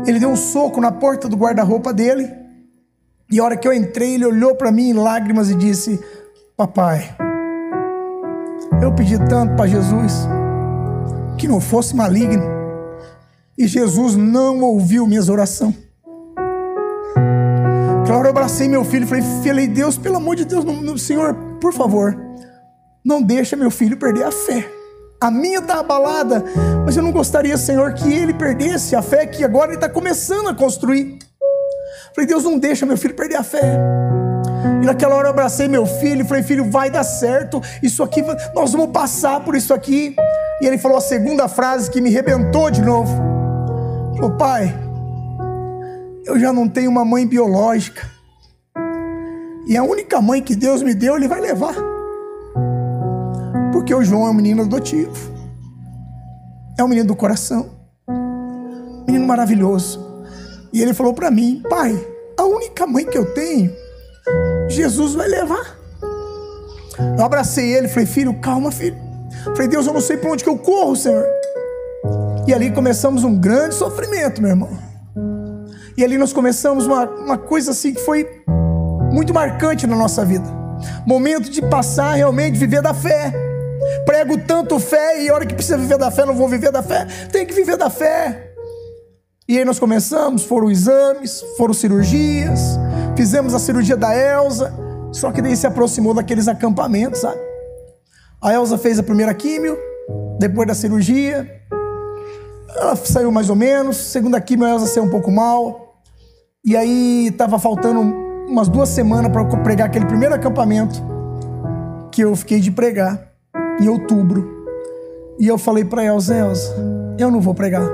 Ele deu um soco na porta do guarda-roupa dele, e a hora que eu entrei, ele olhou para mim em lágrimas e disse, papai, eu pedi tanto para Jesus que não fosse maligno, e Jesus não ouviu minhas orações. Aquela hora eu abracei meu filho e falei, Deus, pelo amor de Deus, Senhor, por favor, não deixa meu filho perder a fé. A minha está abalada, mas eu não gostaria, Senhor, que ele perdesse a fé que agora ele está começando a construir. Falei, Deus, não deixa meu filho perder a fé. E naquela hora eu abracei meu filho e falei, filho, vai dar certo, isso aqui, nós vamos passar por isso aqui. E ele falou a segunda frase que me arrebentou de novo. Falou, pai, eu já não tenho uma mãe biológica, e a única mãe que Deus me deu, ele vai levar, porque o João é um menino adotivo, é um menino do coração, menino maravilhoso. E ele falou para mim, pai, a única mãe que eu tenho, Jesus vai levar. Eu abracei ele e falei, filho, calma, filho. Falei, Deus, eu não sei para onde que eu corro, Senhor. E ali começamos um grande sofrimento, meu irmão. E ali nós começamos uma coisa assim que foi muito marcante na nossa vida. Momento de passar realmente, viver da fé. Prego tanto fé e a hora que precisa viver da fé, não vou viver da fé. Tem que viver da fé. E aí nós começamos, foram exames, foram cirurgias. Fizemos a cirurgia da Elza. Só que daí se aproximou daqueles acampamentos, sabe? A Elza fez a primeira químio, depois da cirurgia. Ela saiu mais ou menos, segunda quimio a Elza saiu um pouco mal, e aí estava faltando umas 2 semanas para eu pregar aquele primeiro acampamento que eu fiquei de pregar, em outubro. E eu falei para Elza, eu não vou pregar.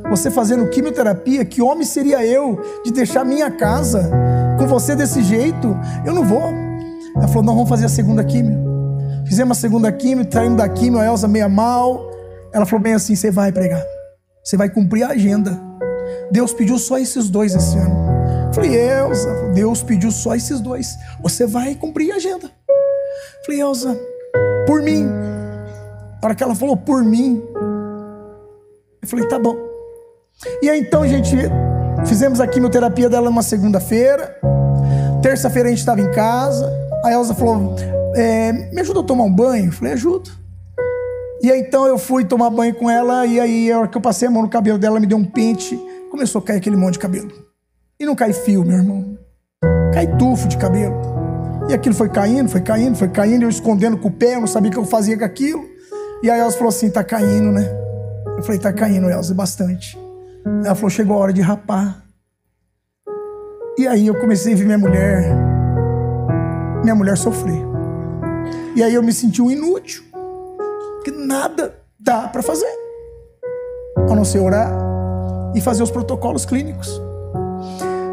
Você fazendo quimioterapia, que homem seria eu de deixar minha casa com você desse jeito? Eu não vou. Ela falou, não, vamos fazer a segunda quimio. Fizemos a segunda quimio, saímos da quimio, a Elza meia mal. Ela falou bem assim, você vai pregar. Você vai cumprir a agenda. Deus pediu só esses 2 esse ano. Falei, Elza, Deus pediu só esses 2. Você vai cumprir a agenda. Falei, Elza, por mim. A hora que ela falou, por mim, eu falei, tá bom. E aí então, gente, fizemos a quimioterapia dela numa segunda-feira. Terça-feira a gente estava em casa. A Elza falou, me ajuda a tomar um banho? Eu falei, ajudo. E aí então eu fui tomar banho com ela, e aí a hora que eu passei a mão no cabelo dela, ela me deu um pente, começou a cair aquele monte de cabelo. E não cai fio, meu irmão. Cai tufo de cabelo. E aquilo foi caindo, eu escondendo com o pé, eu não sabia o que eu fazia com aquilo. E aí a Elza falou assim, tá caindo, né? Eu falei, tá caindo, Elza, bastante. Ela falou, chegou a hora de rapar. E aí eu comecei a ver minha mulher sofrer. E aí eu me senti um inútil, porque nada dá para fazer, a não ser orar e fazer os protocolos clínicos.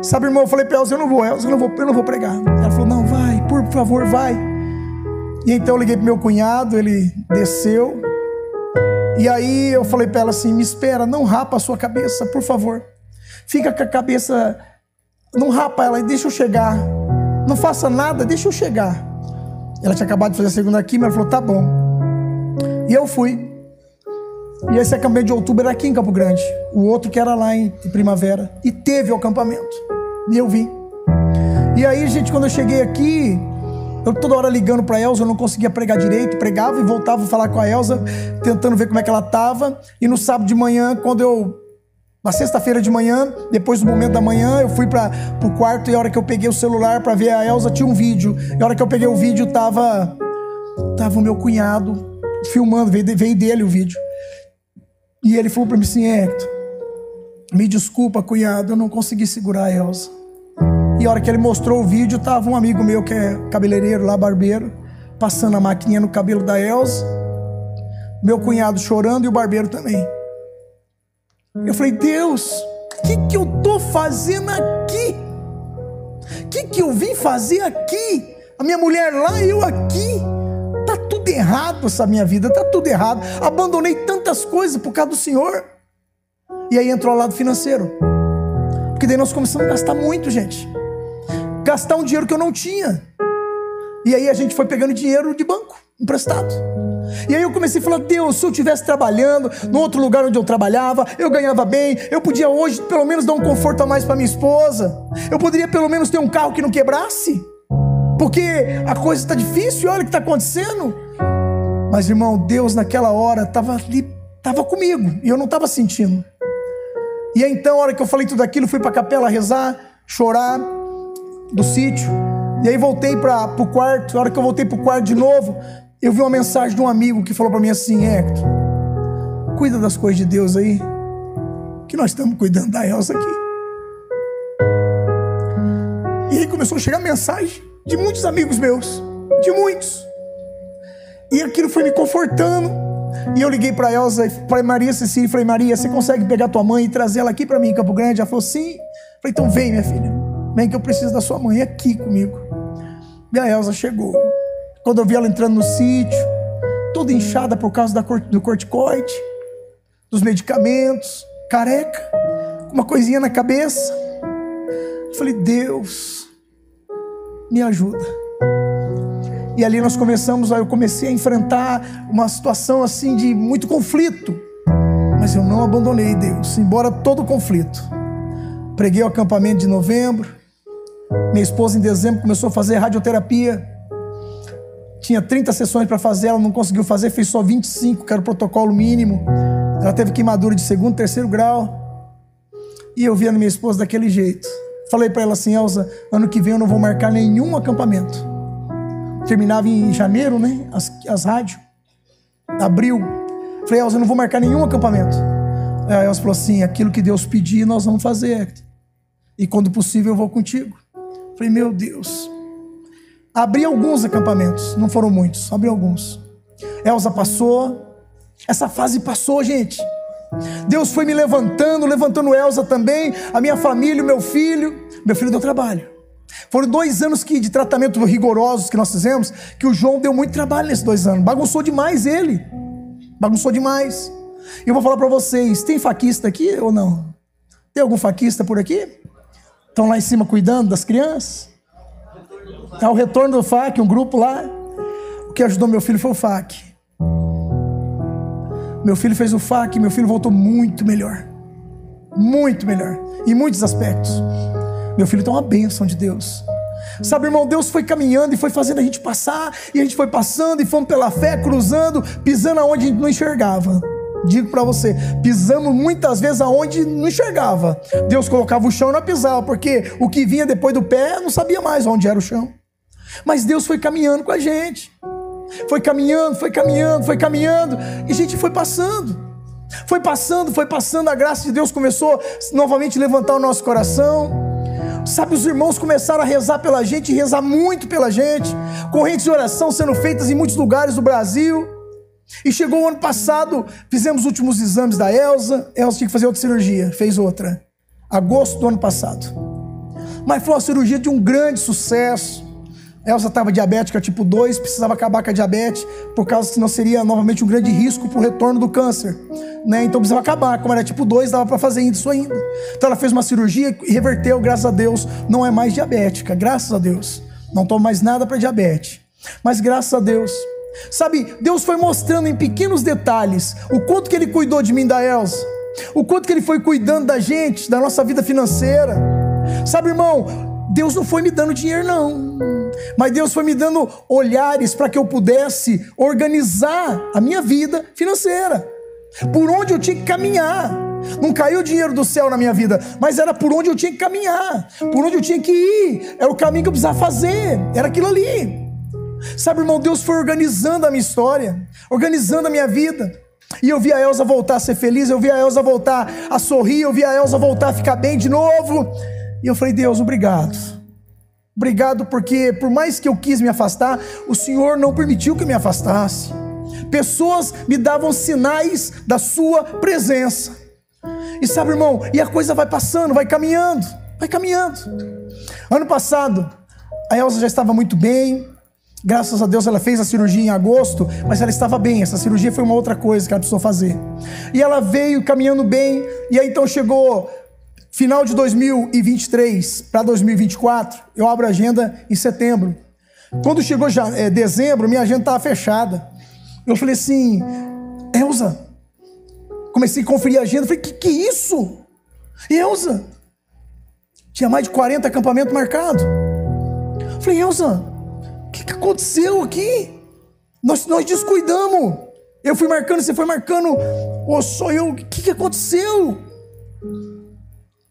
Sabe, irmão, eu falei para Elza, eu não vou pregar. Ela falou, não, vai, por favor, vai. E então eu liguei pro meu cunhado, ele desceu. E aí eu falei para ela assim, me espera, não rapa a sua cabeça, por favor. Fica com a cabeça, não rapa ela, deixa eu chegar. Não faça nada, deixa eu chegar. Ela tinha acabado de fazer a segunda quimio, ela falou, tá bom. E eu fui. E esse acampamento de outubro era aqui em Campo Grande. O outro que era lá em Primavera. E teve o acampamento. E eu vim. E aí, gente, quando eu cheguei aqui, eu toda hora ligando pra Elza, eu não conseguia pregar direito. Pregava e voltava a falar com a Elza, tentando ver como é que ela tava. E no sábado de manhã, na sexta-feira de manhã, depois do momento da manhã, eu fui pro quarto, e a hora que eu peguei o celular pra ver a Elza, tinha um vídeo. E a hora que eu peguei o vídeo, tava o meu cunhado filmando, veio dele o vídeo. E ele falou pra mim assim, Hector, me desculpa, cunhado, eu não consegui segurar a Elza. E a hora que ele mostrou o vídeo, tava um amigo meu que é cabeleireiro lá, barbeiro, passando a maquininha no cabelo da Elza, meu cunhado chorando e o barbeiro também. Eu falei, Deus, o que eu tô fazendo aqui? O que eu vim fazer aqui? A minha mulher lá e eu aqui. Tá tudo errado essa minha vida, tá tudo errado. Abandonei tantas coisas por causa do Senhor. E aí entrou o lado financeiro. Porque daí nós começamos a gastar muito, gente. Gastar um dinheiro que eu não tinha. E aí a gente foi pegando dinheiro de banco, emprestado. E aí eu comecei a falar, Deus, se eu estivesse trabalhando no outro lugar onde eu trabalhava, eu ganhava bem, eu podia hoje pelo menos dar um conforto a mais para minha esposa. Eu poderia pelo menos ter um carro que não quebrasse. Porque a coisa está difícil e olha o que está acontecendo. Mas, irmão, Deus naquela hora estava ali, estava comigo, e eu não estava sentindo. E aí então, a hora que eu falei tudo aquilo, fui para a capela rezar, chorar do sítio. E aí voltei para o quarto. A hora que eu voltei para o quarto de novo, eu vi uma mensagem de um amigo que falou para mim assim, Hector, cuida das coisas de Deus aí, que nós estamos cuidando da Elza aqui. E aí começou a chegar mensagem de muitos amigos meus, de muitos. E aquilo foi me confortando. E eu liguei para Elza, para Maria Cecília, e falei, Maria, você consegue pegar tua mãe e trazer ela aqui para mim em Campo Grande? Ela falou, sim. Falei, então vem, minha filha, vem que eu preciso da sua mãe aqui comigo. E a Elza chegou. Quando eu vi ela entrando no sítio, toda inchada por causa do corticoide, dos medicamentos, careca, com uma coisinha na cabeça. Eu falei, Deus, me ajuda. E ali nós eu comecei a enfrentar uma situação assim de muito conflito. Mas eu não abandonei Deus, embora todo o conflito. Preguei o acampamento de novembro. Minha esposa em dezembro começou a fazer radioterapia. Tinha 30 sessões para fazer, ela não conseguiu fazer, fez só 25, que era o protocolo mínimo. Ela teve queimadura de 2º, 3º grau. E eu vendo minha esposa daquele jeito. Falei para ela assim, Elza, ano que vem eu não vou marcar nenhum acampamento. Terminava em janeiro, né? As rádios. Abril. Falei, Elza, eu não vou marcar nenhum acampamento. Aí a Elza falou assim, aquilo que Deus pedir, nós vamos fazer. E quando possível eu vou contigo. Falei, meu Deus. Abri alguns acampamentos, não foram muitos, abri alguns. Elza passou. Essa fase passou, gente. Deus foi me levantando Elza também, a minha família, o meu filho. Meu filho deu trabalho. Foram 2 anos de tratamento rigorosos que nós fizemos, que o João deu muito trabalho nesses 2 anos. Bagunçou demais ele. Bagunçou demais. E eu vou falar para vocês, tem faquista aqui ou não? Tem algum faquista por aqui? Estão lá em cima cuidando das crianças? É o retorno do FAC, um grupo lá. O que ajudou meu filho foi o FAC. Meu filho fez o FAC, meu filho voltou muito melhor. Muito melhor. Em muitos aspectos. Meu filho está uma bênção de Deus. Sabe, irmão, Deus foi caminhando e foi fazendo a gente passar, e a gente foi passando e fomos pela fé, cruzando, pisando aonde a gente não enxergava. Digo para você, pisamos muitas vezes aonde não enxergava. Deus colocava o chão e não pisava, porque o que vinha depois do pé não sabia mais onde era o chão. Mas Deus foi caminhando com a gente. Foi caminhando, foi caminhando, foi caminhando, e a gente foi passando. Foi passando, a graça de Deus começou novamente a levantar o nosso coração. Sabe, os irmãos começaram a rezar pela gente, rezar muito pela gente. Correntes de oração sendo feitas em muitos lugares do Brasil. E chegou o ano passado, fizemos os últimos exames da Elza. Elza tinha que fazer outra cirurgia, fez outra. Agosto do ano passado. Mas foi uma cirurgia de um grande sucesso. Elza estava diabética tipo 2, precisava acabar com a diabetes, por causa que senão seria novamente um grande risco para o retorno do câncer, né? Então precisava acabar, como era tipo 2, dava para fazer isso ainda. Então ela fez uma cirurgia e reverteu, graças a Deus, não é mais diabética, graças a Deus. Não toma mais nada para diabetes, mas graças a Deus. Sabe, Deus foi mostrando em pequenos detalhes o quanto que Ele cuidou de mim, da Elza, o quanto que Ele foi cuidando da gente, da nossa vida financeira. Sabe, irmão, Deus não foi me dando dinheiro não, mas Deus foi me dando olhares para que eu pudesse organizar a minha vida financeira, por onde eu tinha que caminhar. Não caiu dinheiro do céu na minha vida, mas era por onde eu tinha que caminhar, por onde eu tinha que ir, era o caminho que eu precisava fazer, era aquilo ali. Sabe, irmão, Deus foi organizando a minha história, organizando a minha vida. E eu vi a Elza voltar a ser feliz, eu vi a Elza voltar a sorrir, eu vi a Elza voltar a ficar bem de novo. E eu falei, Deus, obrigado. Obrigado, porque por mais que eu quis me afastar, o Senhor não permitiu que eu me afastasse. Pessoas me davam sinais da sua presença. E sabe, irmão, e a coisa vai passando, vai caminhando, vai caminhando. Ano passado, a Elza já estava muito bem. Graças a Deus ela fez a cirurgia em agosto, mas ela estava bem. Essa cirurgia foi uma outra coisa que ela precisou fazer. E ela veio caminhando bem, e aí então chegou final de 2023 para 2024, eu abro a agenda em setembro. Quando chegou já dezembro, minha agenda estava fechada. Eu falei assim, Elza, comecei a conferir a agenda, falei, que é isso? Elza, tinha mais de 40 acampamentos marcados. Eu falei, Elza, o que aconteceu aqui? Nós descuidamos. Eu fui marcando, você foi marcando. Ou sou eu? O que aconteceu?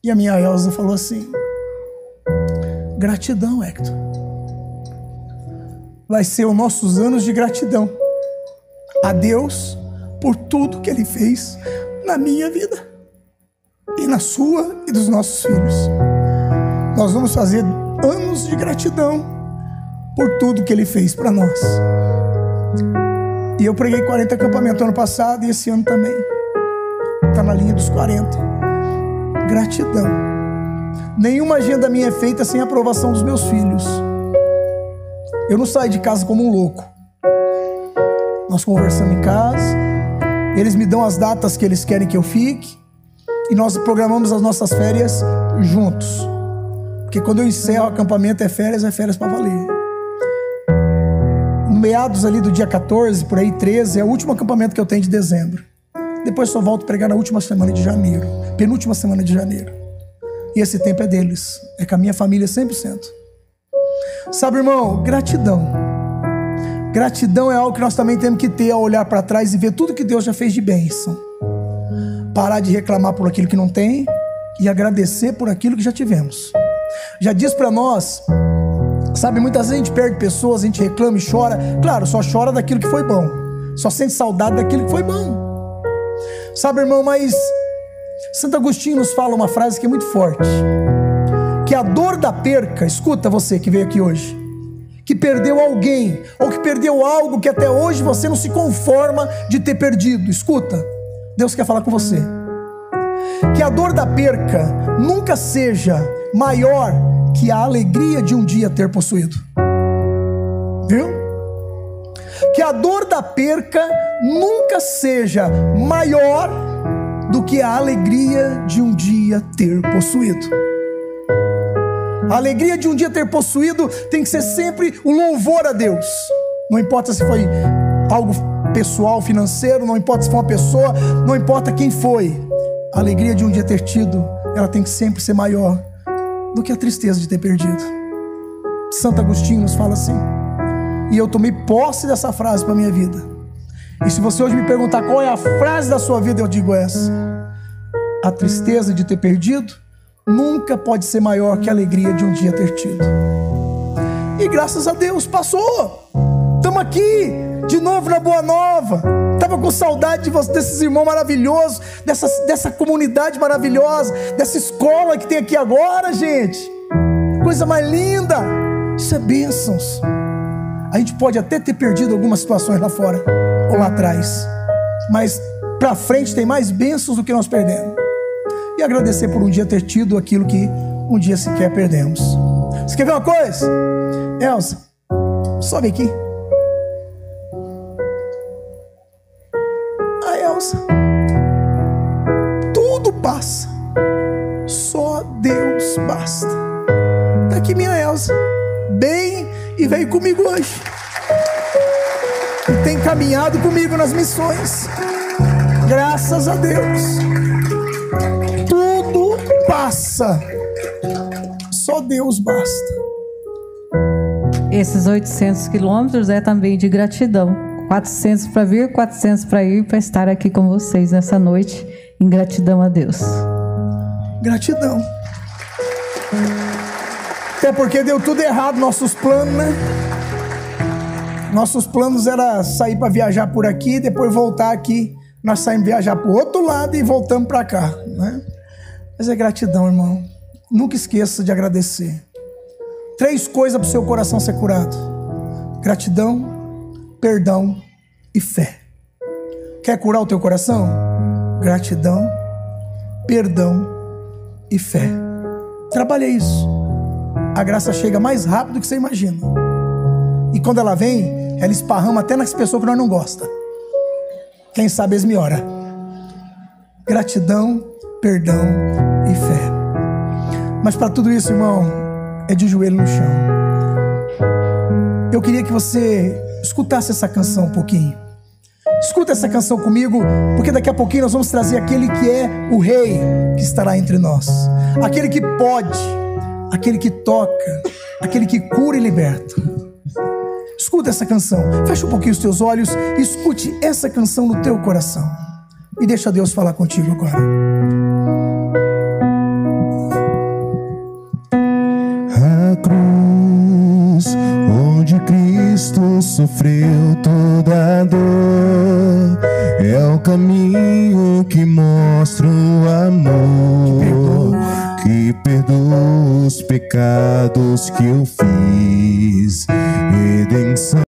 E a minha Elza falou assim, gratidão, Hector. Vai ser os nossos anos de gratidão a Deus por tudo que Ele fez na minha vida e na sua e dos nossos filhos. Nós vamos fazer anos de gratidão por tudo que Ele fez para nós. E eu preguei 40 acampamentos ano passado e esse ano também. Está na linha dos 40. Gratidão. Nenhuma agenda minha é feita sem a aprovação dos meus filhos. Eu não saio de casa como um louco. Nós conversamos em casa, eles me dão as datas que eles querem que eu fique, e nós programamos as nossas férias juntos. Porque quando eu encerro o acampamento é férias para valer. No meados ali do dia 14, por aí 13, é o último acampamento que eu tenho de dezembro. Depois só volto a pregar na última semana de janeiro, penúltima semana de janeiro. E esse tempo é deles, é com a minha família 100%. Sabe, irmão, gratidão. Gratidão é algo que nós também temos que ter ao olhar para trás e ver tudo que Deus já fez de bênção. Parar de reclamar por aquilo que não tem e agradecer por aquilo que já tivemos. Já diz para nós, sabe, muitas vezes a gente perde pessoas, a gente reclama e chora. Claro, só chora daquilo que foi bom, só sente saudade daquilo que foi bom. Sabe, irmão, mas Santo Agostinho nos fala uma frase que é muito forte, que a dor da perca, escuta você que veio aqui hoje, que perdeu alguém, ou que perdeu algo que até hoje você não se conforma de ter perdido, escuta, Deus quer falar com você, que a dor da perca nunca seja maior que a alegria de um dia ter possuído. Viu? Que a dor da perca nunca seja maior do que a alegria de um dia ter possuído. A alegria de um dia ter possuído tem que ser sempre o louvor a Deus. Não importa se foi algo pessoal, financeiro, não importa se foi uma pessoa, não importa quem foi. A alegria de um dia ter tido, ela tem que sempre ser maior do que a tristeza de ter perdido. Santo Agostinho nos fala assim. E eu tomei posse dessa frase para a minha vida. E se você hoje me perguntar qual é a frase da sua vida, eu digo essa: a tristeza de ter perdido nunca pode ser maior que a alegria de um dia ter tido. E graças a Deus passou. Estamos aqui de novo na Boa Nova. Estava com saudade de você, desses irmãos maravilhosos, dessa comunidade maravilhosa, dessa escola que tem aqui agora, gente. Coisa mais linda. Isso é bênçãos. A gente pode até ter perdido algumas situações lá fora ou lá atrás, mas para frente tem mais bênçãos do que nós perdemos. E agradecer por um dia ter tido aquilo que um dia sequer perdemos. Você quer ver uma coisa? Elza, sobe aqui. A Elza, tudo passa, só Deus basta. Está aqui minha Elza, bem, e veio comigo hoje. E tem caminhado comigo nas missões. Graças a Deus. Tudo passa, só Deus basta. Esses 800 quilômetros é também de gratidão. 400 para vir, 400 para ir, para estar aqui com vocês nessa noite, em gratidão a Deus. Gratidão. Até porque deu tudo errado nossos planos, né? Nossos planos era sair para viajar por aqui, depois voltar aqui. Nós saímos viajar para o outro lado e voltamos para cá, né? Mas é gratidão, irmão. Nunca esqueça de agradecer. 3 coisas para o seu coração ser curado: gratidão, perdão e fé. Quer curar o teu coração? Gratidão, perdão e fé. Trabalha isso. A graça chega mais rápido do que você imagina. E quando ela vem, ela esparrama até nas pessoas que nós não gostamos. Quem sabe eles me oram. Gratidão, perdão e fé. Mas para tudo isso, irmão, é de joelho no chão. Eu queria que você escutasse essa canção um pouquinho. Escuta essa canção comigo, porque daqui a pouquinho nós vamos trazer aquele que é o rei que estará entre nós. Aquele que pode, aquele que toca, aquele que cura e liberta. Escuta essa canção. Fecha um pouquinho os teus olhos e escute essa canção no teu coração. E deixa Deus falar contigo agora. A cruz onde Cristo sofreu toda a dor é o caminho que mostra o amor, que perdoa os pecados que eu fiz. Redenção.